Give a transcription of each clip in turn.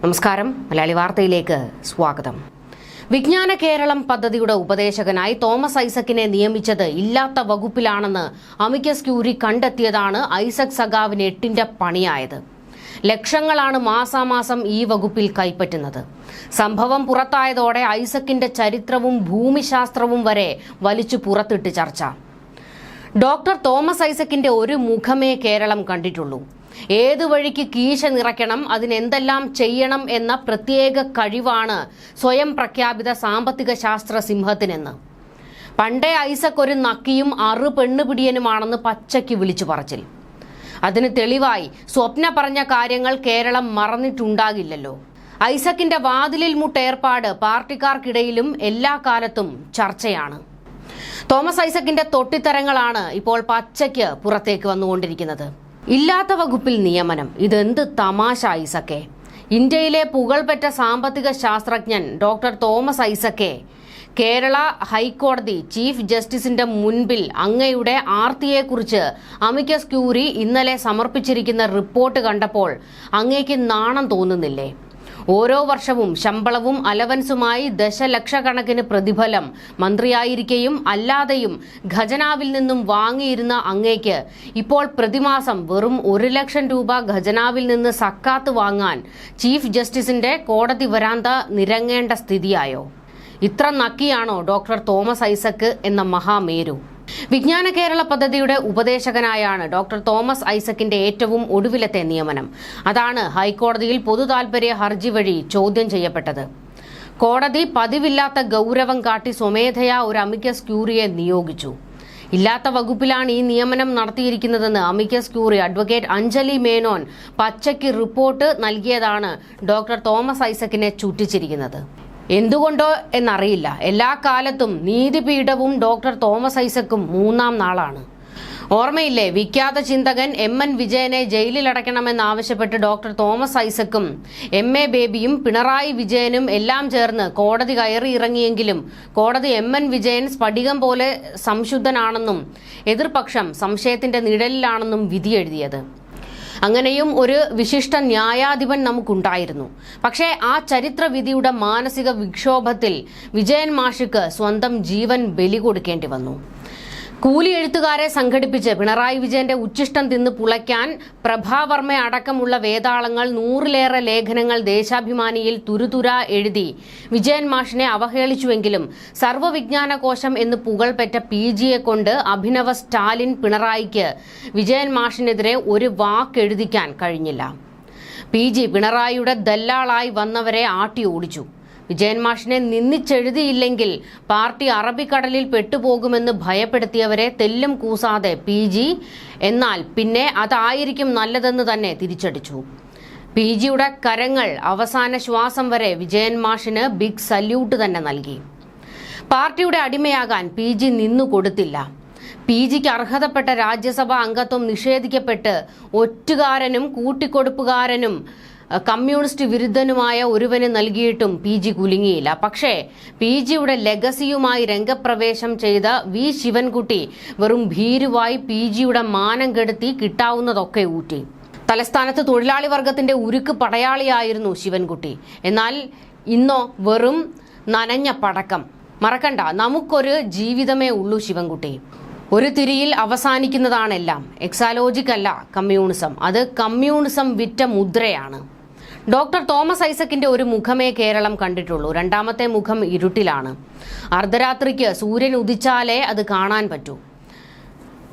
നമസ്കാരം, മലയാളി വാർത്തയിലേക്ക് സ്വാഗതം. വിജ്ഞാന കേരളം പദ്ധതിയുടെ ഉപദേശകനായി തോമസ് ഐസക്കിനെ നിയമിച്ചത് ഇല്ലാത്ത വകുപ്പിലാണെന്ന് അമിക്കസ് ക്യൂറി കണ്ടെത്തിയതാണ് ഐസക് സഖാവിന് 8ന്റെ പണിയായത്. ലക്ഷങ്ങളാണ് മാസാമാസം ഈ വകുപ്പിൽ കൈപ്പറ്റുന്നത്. സംഭവം പുറത്തായതോടെ ഐസക്കിന്റെ ചരിത്രവും ഭൂമിശാസ്ത്രവും വരെ വലിച്ചു പുറത്തിട്ട് ചർച്ച. ഡോക്ടർ തോമസ് ഐസക്കിന്റെ ഒരു മുഖമേ കേരളം കണ്ടിട്ടുള്ളൂ. ഏതു വഴിക്ക് കീശ നിറയ്ക്കണം, അതിനെന്തെല്ലാം ചെയ്യണം എന്ന പ്രത്യേക കഴിവാണ് സ്വയം പ്രഖ്യാപിത സാമ്പത്തിക ശാസ്ത്ര സിംഹത്തിനെന്ന്. പണ്ടേ ഐസക് ഒരു നക്കിയും പെണ്ണുപിടിയനുമാണെന്ന് പച്ചയ്ക്ക് വിളിച്ചു പറച്ചിൽ. അതിന് തെളിവായി സ്വപ്ന പറഞ്ഞ കാര്യങ്ങൾ കേരളം മറന്നിട്ടുണ്ടാകില്ലല്ലോ. ഐസക്കിന്റെ വാതിലിൽ മുട്ടേർപ്പാട് പാർട്ടിക്കാർക്കിടയിലും എല്ലാ കാലത്തും ചർച്ചയാണ്. തോമസ് ഐസക്കിന്റെ തൊട്ടിത്തരങ്ങളാണ് ഇപ്പോൾ പച്ചയ്ക്ക് പുറത്തേക്ക് വന്നുകൊണ്ടിരിക്കുന്നത്. ഇല്ലാത്ത വകുപ്പിൽ നിയമനം, ഇതെന്ത് തമാശ ഐസക്കെ? ഇന്ത്യയിലെ പുകൾപെറ്റ സാമ്പത്തിക ശാസ്ത്രജ്ഞൻ ഡോക്ടർ തോമസ് ഐസക്കെ കേരള ഹൈക്കോടതി ചീഫ് ജസ്റ്റിസിന്റെ മുൻപിൽ അങ്ങയുടെ ആർത്തിയെക്കുറിച്ച് അമിക്കസ് ക്യൂറി ഇന്നലെ സമർപ്പിച്ചിരിക്കുന്ന റിപ്പോർട്ട് കണ്ടപ്പോൾ അങ്ങേക്ക് നാണം തോന്നുന്നില്ലേ? ഓരോ വർഷവും ശമ്പളവും അലവൻസുമായി ദശലക്ഷക്കണക്കിന് പ്രതിഫലം മന്ത്രിയായിരിക്കെയും അല്ലാതെയും ഖജനാവിൽ നിന്നും വാങ്ങിയിരുന്ന അങ്ങേക്ക് ഇപ്പോൾ പ്രതിമാസം വെറും 1 ലക്ഷം രൂപ ഖജനാവിൽ നിന്ന് സക്കാത്ത് വാങ്ങാൻ ചീഫ് ജസ്റ്റിസിന്റെ കോടതി വരാന്ത നിരങ്ങേണ്ട സ്ഥിതിയായോ? ഇത്ര നക്കിയാണോ ഡോക്ടർ തോമസ് ഐസക് എന്ന മഹാമേരു? വിജ്ഞാന കേരള പദ്ധതിയുടെ ഉപദേശകനായാണ് ഡോക്ടർ തോമസ് ഐസക്കിന്റെ ഏറ്റവും ഒടുവിലത്തെ നിയമനം. അതാണ് ഹൈക്കോടതിയിൽ പൊതുതാൽപര്യ ഹർജി വഴി ചോദ്യം ചെയ്യപ്പെട്ടത്. കോടതി പതിവില്ലാത്ത ഗൗരവം കാട്ടി സ്വമേധയാ ഒരു അമിക്കസ് ക്യൂറിയെ നിയോഗിച്ചു. ഇല്ലാത്ത വകുപ്പിലാണ് ഈ നിയമനം നടത്തിയിരിക്കുന്നതെന്ന് amicus curiae advocate Anjali Menon പച്ചയ്ക്ക് റിപ്പോർട്ട് നൽകിയതാണ് ഡോക്ടർ തോമസ് ഐസക്കിനെ ചുറ്റിച്ചിരിക്കുന്നത്. എന്തുകൊണ്ടോ എന്നറിയില്ല, എല്ലാ കാലത്തും നീതിപീഠവും ഡോക്ടർ തോമസ് ഐസക്കും 3ാം നാളാണ്. ഓർമ്മയില്ലേ, വിഖ്യാത ചിന്തകൻ MN വിജയനെ ജയിലിലടയ്ക്കണമെന്നാവശ്യപ്പെട്ട് ഡോക്ടർ തോമസ് ഐസക്കും MA ബേബിയും പിണറായി വിജയനും എല്ലാം ചേർന്ന് കോടതി കയറി ഇറങ്ങിയെങ്കിലും കോടതി MN വിജയൻ സ്ഫടികം പോലെ സംശുദ്ധനാണെന്നും എതിർപക്ഷം സംശയത്തിന്റെ നിഴലിലാണെന്നും വിധിയെഴുതിയത്. അങ്ങനെയും ഒരു വിശിഷ്ട ന്യായാധിപൻ നമുക്കുണ്ടായിരുന്നു. പക്ഷേ ആ ചരിത്ര വിധിയുടെ മാനസിക വിക്ഷോഭത്തിൽ വിജയൻ മാഷിക്ക് സ്വന്തം ജീവൻ ബലി കൊടുക്കേണ്ടി വന്നു. കൂലി എഴുത്തുകാരെ സംഘടിപ്പിച്ച് പിണറായി വിജയന്റെ ഉച്ചിഷ്ടം തിന്ന് പുളയ്ക്കാൻ പ്രഭാവർമ്മ അടക്കമുള്ള വേതാളങ്ങൾ 100ലേറെ ലേഖനങ്ങൾ ദേശാഭിമാനിയിൽ തുരുതുര എഴുതി വിജയൻ മാഷിനെ അവഹേളിച്ചുവെങ്കിലും സർവ്വവിജ്ഞാന കോശം എന്ന് പുകൾപെറ്റ PGയെ കൊണ്ട് അഭിനവ സ്റ്റാലിൻ പിണറായിക്ക് വിജയൻ മാഷിനെതിരെ ഒരു വാക്കെഴുതിക്കാൻ കഴിഞ്ഞില്ല. PG പിണറായിയുടെ ദല്ലാളായി വന്നവരെ ആട്ടി ഓടിച്ചു. വിജയൻ മാഷിനെ നിന്ദിച്ചെഴുതിയില്ലെങ്കിൽ പാർട്ടി അറബിക്കടലിൽ പെട്ടുപോകുമെന്ന് ഭയപ്പെടുത്തിയവരെ തെല്ലും കൂസാതെ PG എന്നാൽ പിന്നെ അതായിരിക്കും നല്ലതെന്ന് തന്നെ തിരിച്ചടിച്ചു. PGയുടെ കരങ്ങൾ അവസാന ശ്വാസം വരെ വിജയൻ മാഷിന് ബിഗ് സല്യൂട്ട് തന്നെ നൽകി. പാർട്ടിയുടെ അടിമയാകാൻ PG നിന്നു കൊടുത്തില്ല. PGക്ക് അർഹതപ്പെട്ട രാജ്യസഭാ അംഗത്വം നിഷേധിക്കപ്പെട്ട് ഒറ്റുകാരനും കൂട്ടിക്കൊടുപ്പുകാരനും കമ്മ്യൂണിസ്റ്റ് വിരുദ്ധനുമായ ഒരുവന് നൽകിയിട്ടും PG കുലുങ്ങിയില്ല. പക്ഷേ PGയുടെ ലെഗസിയുമായി രംഗപ്രവേശം ചെയ്ത V ശിവൻകുട്ടി വെറും ഭീരുവായി PGയുടെ മാനം കെടുത്തി കിട്ടാവുന്നതൊക്കെ ഊറ്റി. തലസ്ഥാനത്ത് തൊഴിലാളി വർഗത്തിന്റെ ഉരുക്ക് പടയാളിയായിരുന്നു ശിവൻകുട്ടി. എന്നാൽ ഇന്നോ വെറും നനഞ്ഞ പടക്കം. മറക്കണ്ട, നമുക്കൊരു ജീവിതമേ ഉള്ളൂ ശിവൻകുട്ടി. ഒരു തിരിയിൽ അവസാനിക്കുന്നതാണെല്ലാം. എക്സാലോജിക് അല്ല കമ്മ്യൂണിസം, അത് കമ്മ്യൂണിസം വിറ്റ മുദ്രയാണ്. ഡോക്ടർ തോമസ് ഐസക്കിന്റെ ഒരു മുഖമേ കേരളം കണ്ടിട്ടുള്ളൂ. രണ്ടാമത്തെ മുഖം ഇരുട്ടിലാണ്. അർദ്ധരാത്രിക്ക് സൂര്യൻ ഉദിച്ചാലേ അത് കാണാൻ പറ്റൂ.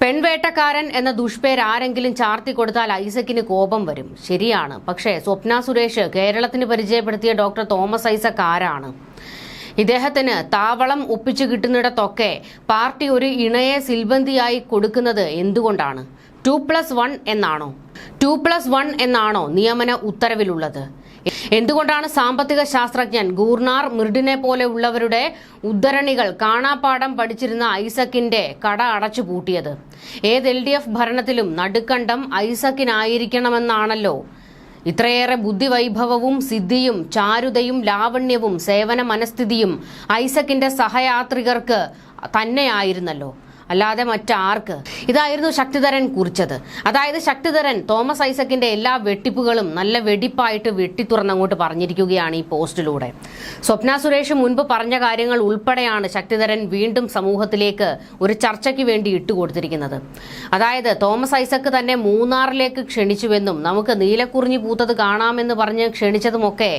പെൺവേട്ടക്കാരൻ എന്ന ദുഷ്പേര് ആരെങ്കിലും ചാർത്തി കൊടുത്താൽ ഐസക്കിന് കോപം വരും. ശരിയാണ്. പക്ഷേ സ്വപ്ന സുരേഷ് കേരളത്തിന് പരിചയപ്പെടുത്തിയ ഡോക്ടർ തോമസ് ഐസക് ആരാണ്? ഇദ്ദേഹത്തിന് താവളം ഒപ്പിച്ചു കിട്ടുന്നിടത്തൊക്കെ പാർട്ടി ഒരു ഇണയെ സിൽബന്തിയായി കൊടുക്കുന്നത് എന്തുകൊണ്ടാണ്? 2+1 എന്നാണോ? 2+1 എന്നാണോ നിയമന ഉത്തരവിലുള്ളത്? എന്തുകൊണ്ടാണ് സാമ്പത്തിക ശാസ്ത്രജ്ഞൻ ഗൂർനാർ മിർഡിനെ പോലെ ഉള്ളവരുടെ ഉദ്ധരണികൾ കാണാപ്പാഠം പഠിച്ചിരുന്ന ഐസക്കിന്റെ കട അടച്ചു പൂട്ടിയത്? ഏത് LDF ഭരണത്തിലും നടുക്കണ്ടം ഐസക്കിനായിരിക്കണമെന്നാണല്ലോ. ഇത്രയേറെ ബുദ്ധിവൈഭവവും സിദ്ധിയും ചാരുതയും ലാവണ്യവും സേവന മനസ്ഥിതിയും ഐസക്കിന്റെ സഹയാത്രികർക്ക് തന്നെയായിരുന്നല്ലോ. അല്ലാതെ മറ്റാർക്ക്? ഇതായിരുന്നു ശക്തിധരൻ കുറിച്ചത്. അതായത് ശക്തിധരൻ തോമസ് ഐസക്കിന്റെ എല്ലാ വെട്ടിപ്പുകളും നല്ല വെടിപ്പായിട്ട് വെട്ടിത്തുറന്നങ്ങോട്ട് പറഞ്ഞിരിക്കുകയാണ് ഈ പോസ്റ്റിലൂടെ. സ്വപ്ന സുരേഷ് മുൻപ് പറഞ്ഞ കാര്യങ്ങൾ ഉൾപ്പെടെയാണ് ശക്തിധരൻ വീണ്ടും സമൂഹത്തിലേക്ക് ഒരു ചർച്ചയ്ക്ക് വേണ്ടി ഇട്ടുകൊടുത്തിരിക്കുന്നത്. അതായത് തോമസ് ഐസക്ക് തന്നെ മൂന്നാറിലേക്ക് ക്ഷണിച്ചുവെന്നും നമുക്ക് നീലക്കുറിഞ്ഞി പൂത്തത് കാണാമെന്ന് പറഞ്ഞ് ക്ഷണിച്ചതുമൊക്കെ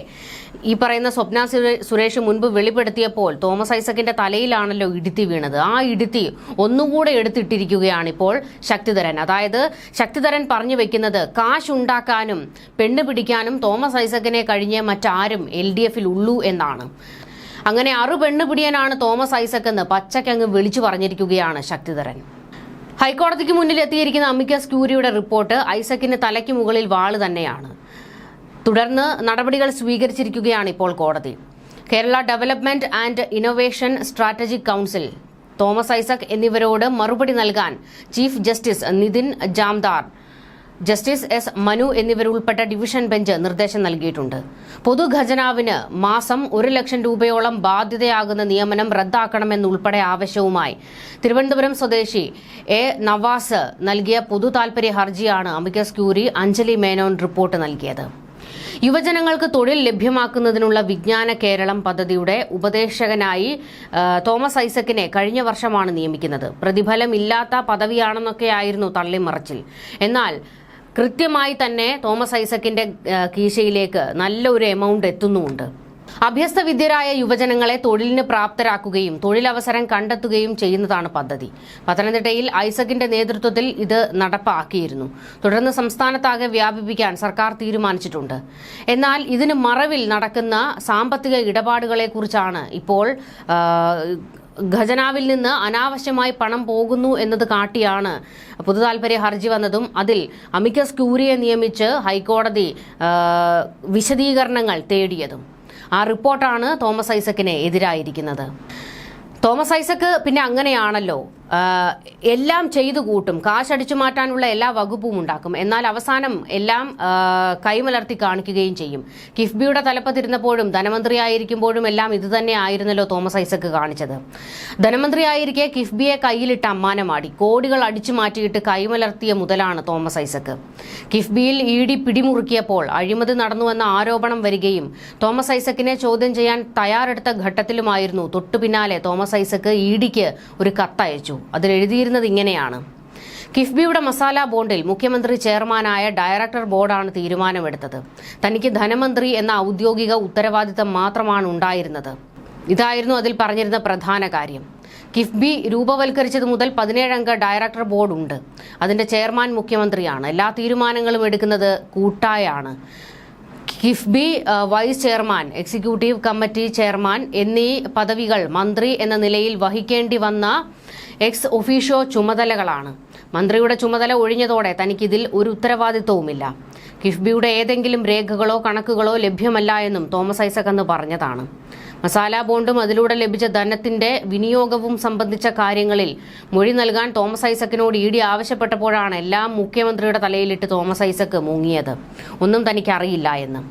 ഈ പറയുന്ന സ്വപ്ന സുരേഷ് മുൻപ് വെളിപ്പെടുത്തിയപ്പോൾ തോമസ് ഐസക്കിന്റെ തലയിലാണല്ലോ ഇടുത്തി വീണത്. ആ ഇടുത്തി ഒന്നുകൂടെ എടുത്തിട്ടിരിക്കുകയാണ് ഇപ്പോൾ ശക്തിധരൻ. അതായത് ശക്തിധരൻ പറഞ്ഞു വെക്കുന്നത് കാശുണ്ടാക്കാനും പെണ്ണ് പിടിക്കാനും തോമസ് ഐസക്കിനെ കഴിഞ്ഞേ മറ്റാരും LDF-ൽ ഉള്ളൂ എന്നാണ്. അങ്ങനെ പെണ്ണ് പിടിയാനാണ് തോമസ് ഐസക് എന്ന് പച്ചക്കങ്ങ് വിളിച്ചു പറഞ്ഞിരിക്കുകയാണ് ശക്തിധരൻ. ഹൈക്കോടതിക്ക് മുന്നിൽ എത്തിയിരിക്കുന്ന അമിക്കസ് ക്യൂരിയുടെ റിപ്പോർട്ട് ഐസക്കിന് തലയ്ക്ക് മുകളിൽ വാള് തന്നെയാണ്. തുടർന്ന് നടപടികൾ സ്വീകരിച്ചിരിക്കുകയാണ് ഇപ്പോൾ കോടതി. Kerala development and innovation strategic council Thomas Isaac എന്നിവരോട് മറുപടി നൽകാൻ chief justice Nitin Jamdar, justice S. Manu എന്നിവരുൾപ്പെട്ട ഡിവിഷൻ ബെഞ്ച് നിർദ്ദേശം നൽകിയിട്ടുണ്ട്. പൊതുഖജനാവിന് മാസം 1 ലക്ഷം രൂപയോളം ബാധ്യതയാകുന്ന നിയമനം റദ്ദാക്കണമെന്നുൾപ്പെടെ ആവശ്യവുമായി തിരുവനന്തപുരം സ്വദേശി A. നവാസ് നൽകിയ പൊതു താൽപര്യ ഹർജിയാണ് amicus curiae Anjali Menon report നൽകിയത്. യുവജനങ്ങൾക്ക് തൊഴിൽ ലഭ്യമാക്കുന്നതിനുള്ള വിജ്ഞാന കേരളം പദ്ധതിയുടെ ഉപദേശകനായി തോമസ് ഐസക്കിനെ കഴിഞ്ഞ വർഷമാണ് നിയമിക്കുന്നത്. പ്രതിഫലമില്ലാത്ത പദവിയാണെന്നൊക്കെയായിരുന്നു തള്ളിമറിച്ചിൽ. എന്നാൽ കൃത്യമായി തന്നെ തോമസ് ഐസക്കിന്റെ കീശയിലേക്ക് നല്ലൊരു എമൗണ്ട് എത്തുന്നുമുണ്ട്. അഭ്യസ്ത വിദ്യരായ യുവജനങ്ങളെ തൊഴിലിന് പ്രാപ്തരാക്കുകയും തൊഴിലവസരം കണ്ടെത്തുകയും ചെയ്യുന്നതാണ് പദ്ധതി. പത്തനംതിട്ടയിൽ ഐസക്കിന്റെ നേതൃത്വത്തിൽ ഇത് നടപ്പാക്കിയിരുന്നു. തുടർന്ന് സംസ്ഥാനത്താകെ വ്യാപിപ്പിക്കാൻ സർക്കാർ തീരുമാനിച്ചിട്ടുണ്ട്. എന്നാൽ ഇതിന് മറവിൽ നടക്കുന്ന സാമ്പത്തിക ഇടപാടുകളെക്കുറിച്ചാണ് ഇപ്പോൾ ഖജനാവിൽ നിന്ന് അനാവശ്യമായി പണം പോകുന്നു എന്നത് കാട്ടിയാണ് പൊതുതാൽപര്യ ഹർജി വന്നതും അതിൽ അമിക്കസ് ക്യൂറിയെ നിയമിച്ച് ഹൈക്കോടതി വിശദീകരണങ്ങൾ തേടിയതും. ആ റിപ്പോർട്ടാണ് തോമസ് ഐസക്കിന് എതിരായിരിക്കുന്നത്. തോമസ് ഐസക്ക് പിന്നെ അങ്ങനെയാണല്ലോ, എല്ലാം ചെയ്തു കൂട്ടും, കാശടിച്ചു മാറ്റാനുള്ള എല്ലാ വകുപ്പും ഉണ്ടാക്കും, എന്നാൽ അവസാനം എല്ലാം കൈമലർത്തി കാണിക്കുകയും ചെയ്യും. കിഫ്ബിയുടെ തലപ്പത്തിരുന്നപ്പോഴും ധനമന്ത്രിയായിരിക്കുമ്പോഴും എല്ലാം ഇത് തന്നെ ആയിരുന്നല്ലോ തോമസ് ഐസക്ക് കാണിച്ചത്. ധനമന്ത്രിയായിരിക്കെ കിഫ്ബിയെ കയ്യിലിട്ട് അമ്മാനമാടി കോടികൾ അടിച്ചു മാറ്റിയിട്ട് കൈമലർത്തിയ മുതലാണ് തോമസ് ഐസക്ക്. കിഫ്ബിയിൽ ED പിടിമുറുക്കിയപ്പോൾ അഴിമതി നടന്നുവെന്ന ആരോപണം വരികയും തോമസ് ഐസക്കിനെ ചോദ്യം ചെയ്യാൻ തയ്യാറെടുത്ത ഘട്ടത്തിലുമായിരുന്നു തൊട്ടു പിന്നാലെ തോമസ് ഐസക്ക് EDക്ക് ഒരു കത്തയച്ചു. അതിലെഴുതിയിരുന്നത് ഇങ്ങനെയാണ്: കിഫ്ബിയുടെ മസാല ബോണ്ടിൽ മുഖ്യമന്ത്രി ചെയർമാനായ ഡയറക്ടർ ബോർഡാണ് തീരുമാനമെടുത്തത്. തനിക്ക് ധനമന്ത്രി എന്ന ഔദ്യോഗിക ഉത്തരവാദിത്തം മാത്രമാണ് ഉണ്ടായിരുന്നത്. ഇതായിരുന്നു അതിൽ പറഞ്ഞിരുന്ന പ്രധാന കാര്യം. കിഫ്ബി രൂപവൽക്കരിച്ചത് മുതൽ 17 അംഗ ഡയറക്ടർ ബോർഡ് ഉണ്ട്. അതിന്റെ ചെയർമാൻ മുഖ്യമന്ത്രിയാണ്. എല്ലാ തീരുമാനങ്ങളും എടുക്കുന്നത് കൂട്ടായാണ്. KIIFB vice chairman, executive committee chairman എന്നീ പദവികൾ മന്ത്രി എന്ന നിലയിൽ വഹിക്കേണ്ടി വന്ന എക്സ് ഒഫീഷ്യോ ചുമതലകളാണ്. മന്ത്രിയുടെ ചുമതല ഒഴിഞ്ഞതോടെ തനിക്കിതിൽ ഒരു ഉത്തരവാദിത്വവുമില്ല. കിഫ്ബിയുടെ ഏതെങ്കിലും രേഖകളോ കണക്കുകളോ ലഭ്യമല്ല എന്നും തോമസ് ഐസക് അന്ന് പറഞ്ഞതാണ്. മസാല ബോണ്ടും അതിലൂടെ ലഭിച്ച ധനത്തിന്റെ വിനിയോഗവും സംബന്ധിച്ച കാര്യങ്ങളിൽ മൊഴി നൽകാൻ തോമസ് ഐസക്കിനോട് ED ആവശ്യപ്പെട്ടപ്പോഴാണ് എല്ലാം മുഖ്യമന്ത്രിയുടെ തലയിലിട്ട് തോമസ് ഐസക് മുങ്ങിയത്. ഒന്നും തനിക്കറിയില്ല എന്ന്.